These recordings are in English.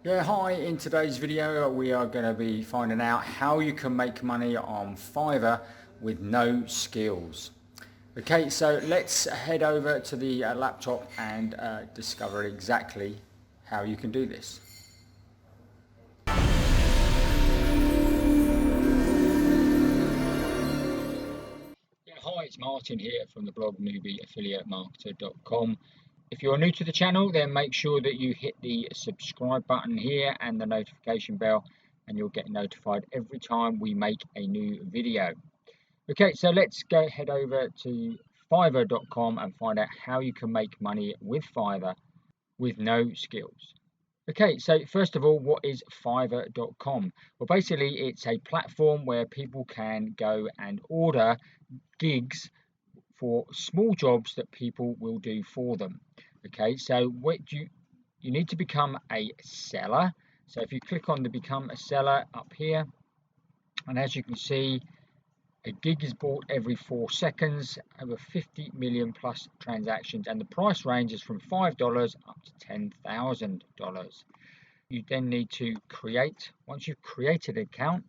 Yeah, hi, in today's video we are going to be finding out how you can make money on Fiverr with no skills. Okay, so let's head over to the laptop and discover exactly how you can do this. Yeah, hi, it's Martin here from the blog newbieaffiliatemarketer.com. If you're new to the channel, then make sure that you hit the subscribe button here and the notification bell, and you'll get notified every time we make a new video. Okay, so let's head over to fiverr.com and find out how you can make money with Fiverr with no skills. Okay, so first of all, what is fiverr.com? Well, basically it's a platform where people can go and order gigs for small jobs that people will do for them. Okay, so what you need to become a seller. So if you click on the become a seller up here, and as you can see, a gig is bought every 4 seconds, over 50 million plus transactions, and the price ranges from $5 up to $10,000. You then need to create, once you've created an account,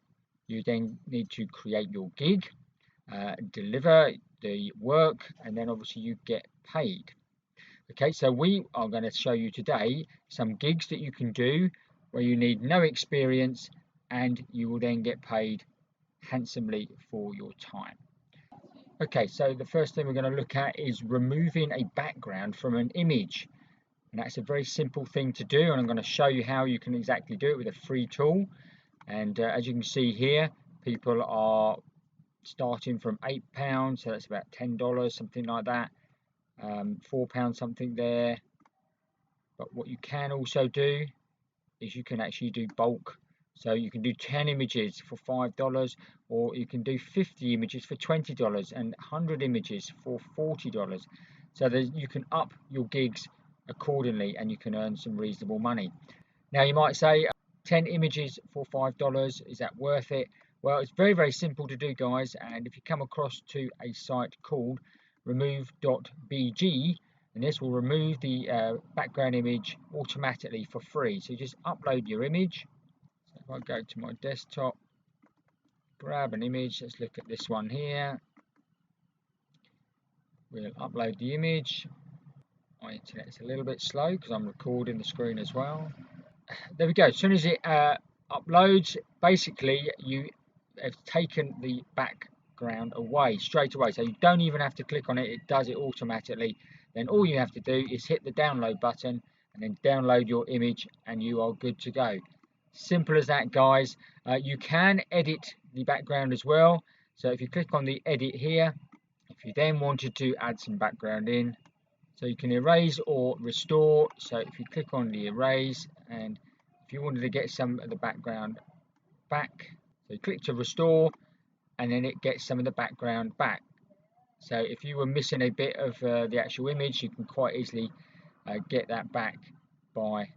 you then need to create your gig, deliver the work, and then obviously you get paid. Okay, so we are going to show you today some gigs that you can do where you need no experience and you will then get paid handsomely for your time. Okay, so the first thing we're going to look at is removing a background from an image, and that's a very simple thing to do, and I'm going to show you how you can exactly do it with a free tool. And as you can see here, people are starting from £8, so that's about $10, something like that. £4 something there. But what you can also do is you can actually do bulk. So you can do 10 images for $5, or you can do 50 images for $20 and 100 images for $40. So that you can up your gigs accordingly and you can earn some reasonable money. Now you might say 10 images for $5, is that worth it? Well, it's very, very simple to do, guys. And if you come across to a site called Removebg, and this will remove the background image automatically for free. So you just upload your image. So if I go to my desktop, grab an image, let's look at this one here. We'll upload the image. My internet's a little bit slow because I'm recording the screen as well. There we go. As soon as it uploads, basically you have taken the background away straight away. So you don't even have to click on it, it does it automatically. Then all you have to do is hit the download button and then download your image and you are good to go. Simple as that, guys. You can edit the background as well. So if you click on the edit here, if you then wanted to add some background in, so you can erase or restore. So if you click on the erase, and if you wanted to get some of the background back, so you click to restore and then it gets some of the background back. So if you were missing a bit of the actual image, you can quite easily get that back by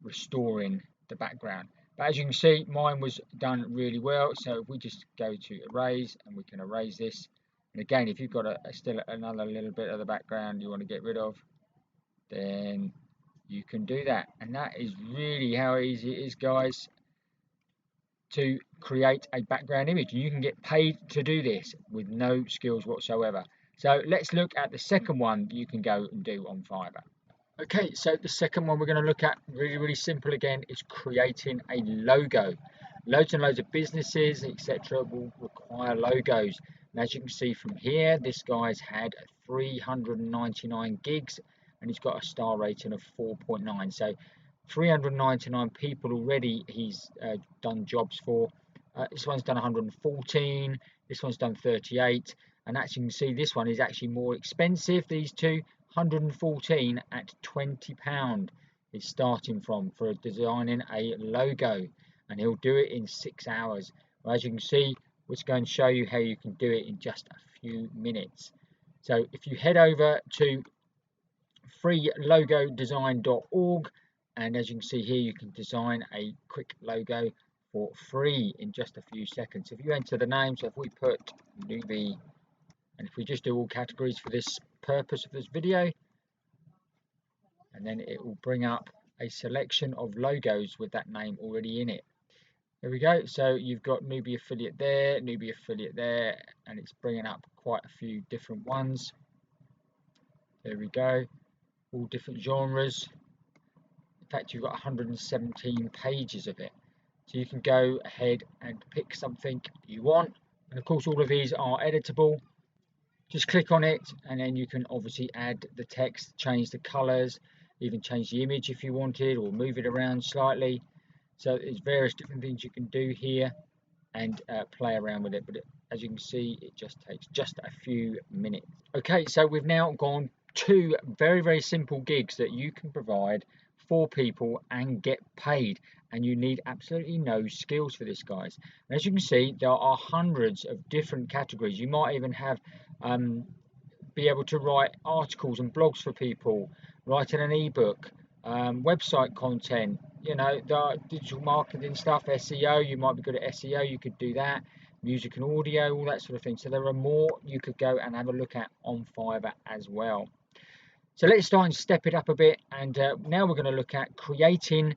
restoring the background. But as you can see, mine was done really well. So if we just go to erase, and we can erase this. And again, if you've got still another little bit of the background you want to get rid of, then you can do that. And that is really how easy it is, guys, to create a background image. You can get paid to do this with no skills whatsoever. So let's look at the second one that you can go and do on Fiverr. Okay, so the second one we're going to look at, really, really simple again, is creating a logo. Loads and loads of businesses, etc. will require logos. And as you can see from here, this guy's had 399 gigs and he's got a star rating of 4.9. So 399 people already he's done jobs for. This one's done 114, this one's done 38. And as you can see, this one is actually more expensive, these two. 114 at £20 is starting from for designing a logo, and he'll do it in 6 hours. Well, as you can see, we're going to show you how you can do it in just a few minutes. So if you head over to freelogodesign.org, and as you can see here, you can design a quick logo for free in just a few seconds. If you enter the name, so if we put newbie, and if we just do all categories for this purpose of this video, and then it will bring up a selection of logos with that name already in it. There we go. So you've got newbie affiliate there, and it's bringing up quite a few different ones. There we go. All different genres. In fact, you've got 117 pages of it. So you can go ahead and pick something you want. And of course, all of these are editable. Just click on it, and then you can obviously add the text, change the colors, even change the image if you wanted, or move it around slightly. So there's various different things you can do here, and play around with it. But as you can see, it just takes just a few minutes. Okay, so we've now gone two very simple gigs that you can provide for people and get paid, and you need absolutely no skills for this, guys. And as you can see, there are hundreds of different categories. You might even have be able to write articles and blogs for people, writing an ebook, website content, you know, the digital marketing stuff, SEO. You might be good at SEO, you could do that, music and audio, all that sort of thing. So there are more you could go and have a look at on Fiverr as well. So let's start and step it up a bit, and now we're going to look at creating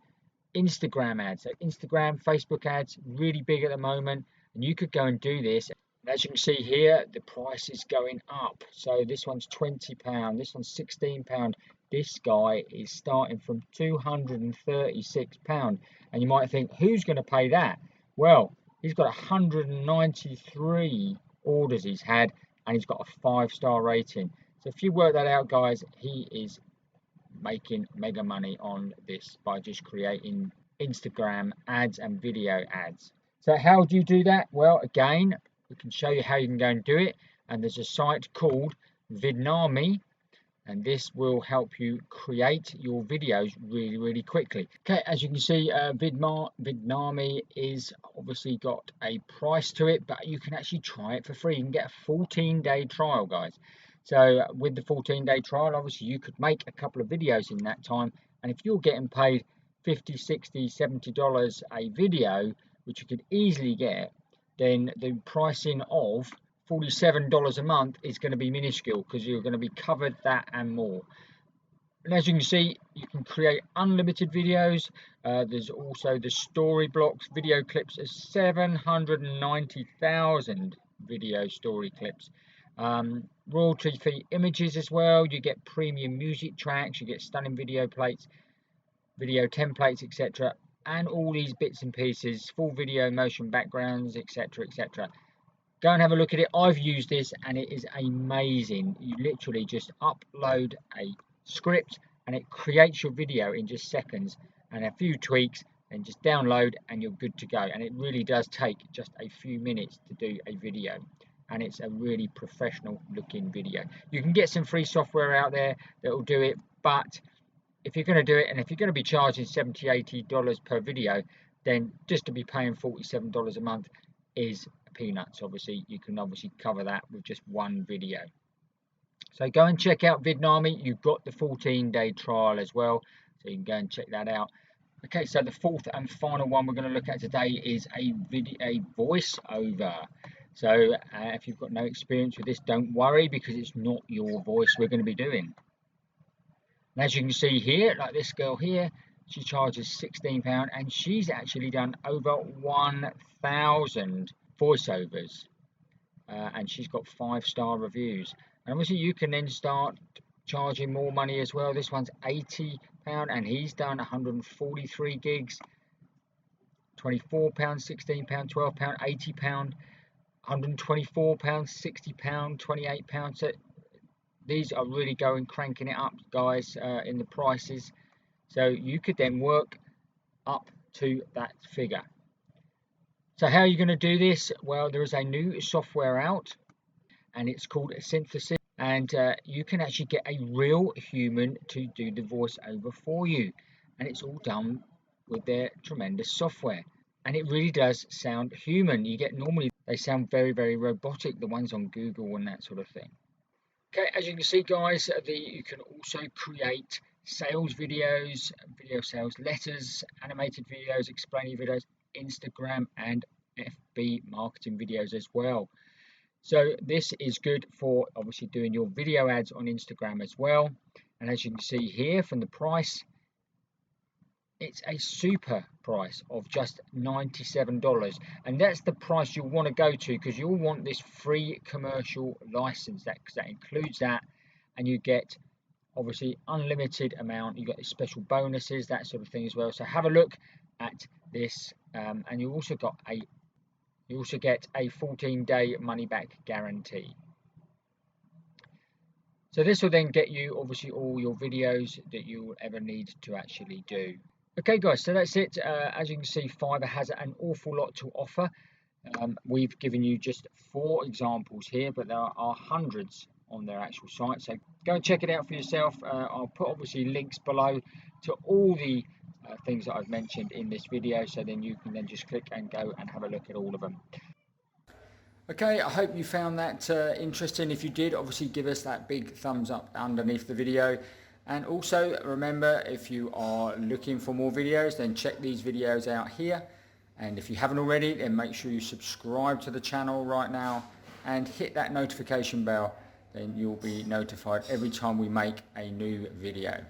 Instagram ads. So Instagram, Facebook ads, really big at the moment, and you could go and do this. And as you can see here, the price is going up. So this one's £20, this one's £16. This guy is starting from £236. And you might think, who's going to pay that? Well, he's got 193 orders he's had, and he's got a 5-star rating. So if you work that out, guys, he is making mega money on this by just creating Instagram ads and video ads. So how do you do that? Well, again, we can show you how you can go and do it. And there's a site called Vidnami, and this will help you create your videos really quickly. Okay, as you can see, Vidnami is obviously got a price to it, but you can actually try it for free. You can get a 14-day trial, guys. So with the 14-day trial, obviously you could make a couple of videos in that time, and if you're getting paid $50, $60, $70 a video, which you could easily get, then the pricing of $47 a month is going to be minuscule, because you're going to be covered that and more. And as you can see, you can create unlimited videos. There's also the story blocks, video clips, 790,000 video story clips. Royalty free images as well. You get premium music tracks, you get stunning video plates, video templates, etc. And all these bits and pieces, full video motion backgrounds, etc. Go and have a look at it. I've used this and it is amazing. You literally just upload a script and it creates your video in just seconds, and a few tweaks, and just download and you're good to go. And it really does take just a few minutes to do a video, and it's a really professional looking video. You can get some free software out there that will do it, but if you're going to do it, and if you're going to be charging $70-80 per video, then just to be paying $47 a month is peanuts. Obviously you can cover that with just one video. So go and check out Vidnami. You've got the 14-day trial as well, so you can go and check that out. Okay, so the fourth and final one we're going to look at today is a voiceover. So if you've got no experience with this, don't worry, because it's not your voice we're going to be doing. And as you can see here, like this girl here, she charges £16, and she's actually done over 1,000 voiceovers, and she's got 5-star reviews. And obviously you can then start charging more money as well. This one's £80, and he's done 143 gigs, £24, £16, £12, £80, £124, £60, £28. So these are really cranking it up, guys, in the prices. So you could then work up to that figure. So how are you going to do this? Well, there is a new software out, and it's called Synthesis, and you can actually get a real human to do the voiceover for you, and it's all done with their tremendous software, and it really does sound human. You get, normally they sound very robotic, the ones on Google and that sort of thing. Okay, as you can see, guys, you can also create sales videos, video sales letters, animated videos, explaining videos, Instagram and FB marketing videos as well. So this is good for obviously doing your video ads on Instagram as well. And as you can see here from the price, it's a super price of just $97, and that's the price you'll want to go to, because you'll want this free commercial license, because that includes that, and you get obviously unlimited amount, you get special bonuses, that sort of thing as well. So have a look at this, and you also get a 14-day money back guarantee. So this will then get you obviously all your videos that you will ever need to actually do. Okay guys, so that's it. As you can see, Fiverr has an awful lot to offer. We've given you just 4 examples here, but there are hundreds on their actual site. So go and check it out for yourself. I'll put obviously links below to all the things that I've mentioned in this video, so then you can then just click and go and have a look at all of them. Okay, I hope you found that interesting. If you did, obviously give us that big thumbs up underneath the video. And also remember, if you are looking for more videos, then check these videos out here. And if you haven't already, then make sure you subscribe to the channel right now and hit that notification bell. Then you'll be notified every time we make a new video.